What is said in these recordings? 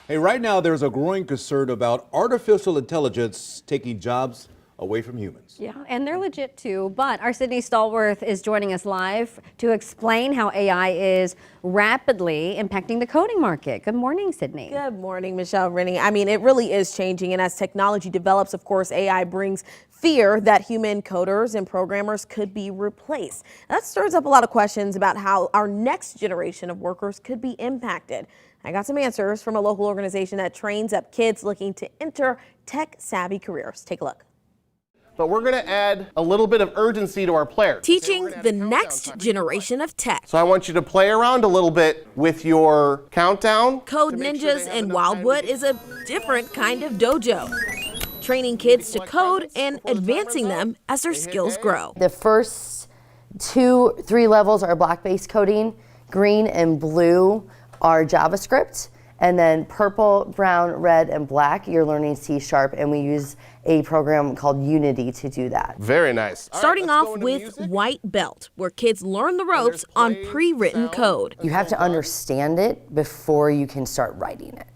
Hey, right now there's a growing concern about artificial intelligence taking jobs away from humans. Yeah, and they're legit too, but our Sydney Stallworth is joining us live to explain how AI is rapidly impacting the coding market. Good morning, Sydney. Good morning, Michelle, Rennie. I mean, it really is changing, and as technology develops, of course, AI brings fear that human coders and programmers could be replaced. That stirs up a lot of questions about how our next generation of workers could be impacted. I got some answers from a local organization that trains up kids looking to enter tech-savvy careers. Take a look. But we're going to add a little bit of urgency to our players. Teaching the next generation of tech. So I want you to play around a little bit with your countdown. Code Ninjas in Wildwood is a different kind of dojo, training kids to code and advancing them as their skills grow. The first 2-3 levels are block-based coding, green and blue are JavaScript, and then purple, brown, red, and black, you're learning C#, and we use a program called Unity to do that. Very nice. Starting off with White Belt, where kids learn the ropes on pre-written code. You have to understand it before you can start writing it.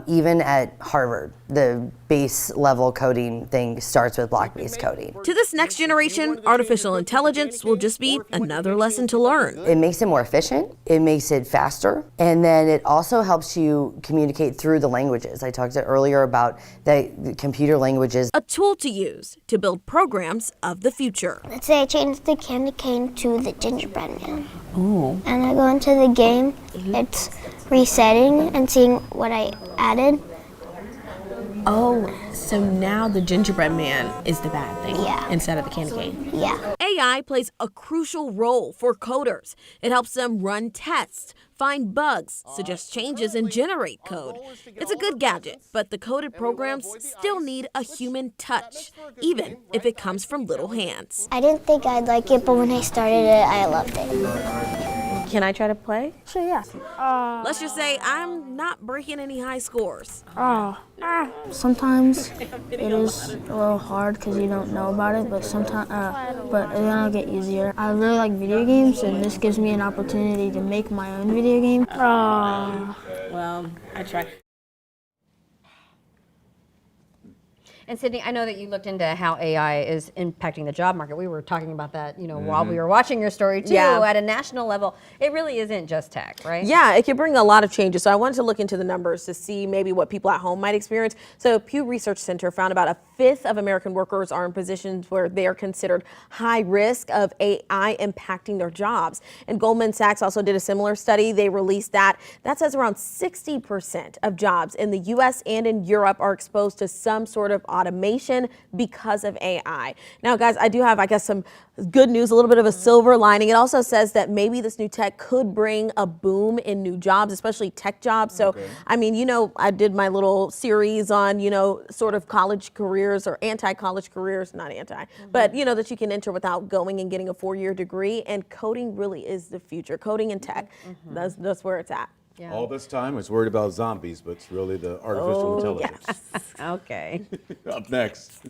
Even at Harvard, the base level coding thing starts with block-based coding. To this next generation, artificial intelligence will just be another lesson to learn. It makes it more efficient, it makes it faster, and then it also helps you communicate through the languages. I talked earlier about the computer languages. A tool to use to build programs of the future. Let's say I change the candy cane to the gingerbread man. Ooh. And I go into the game, it's resetting and seeing what I added. Oh, so now the gingerbread man is the bad thing instead of the candy cane. Yeah. AI plays a crucial role for coders. It helps them run tests, find bugs, suggest changes, and generate code. It's a good gadget, but the coded programs still need a human touch, even if it comes from little hands. I didn't think I'd like it, but when I started it, I loved it. Can I try to play? Sure, yeah. Let's just say I'm not breaking any high scores. Sometimes it is a little hard because you don't know about it, but sometimes, but it'll get easier. I really like video games, and this gives me an opportunity to make my own video game. Well, I tried. And Sydney, I know that you looked into how AI is impacting the job market. We were talking about that, while we were watching your story too. Yeah. At a national level, it really isn't just tech, right? Yeah, it can bring a lot of changes. So I wanted to look into the numbers to see maybe what people at home might experience. So Pew Research Center found about 1/5 of American workers are in positions where they are considered high risk of AI impacting their jobs. And Goldman Sachs also did a similar study. They released that says around 60% of jobs in the US and in Europe are exposed to some sort of automation because of AI. Now, guys, I do have, I guess, some good news, a little bit of a silver lining. It also says that maybe this new tech could bring a boom in new jobs, especially tech jobs. So, I mean, I did my little series on, sort of college careers or anti-college careers, not anti, but, that you can enter without going and getting a 4-year degree. And coding really is the future. Coding and tech, that's where it's at. Yeah. All this time, it's worried about zombies, but it's really the artificial intelligence. Okay. Up next.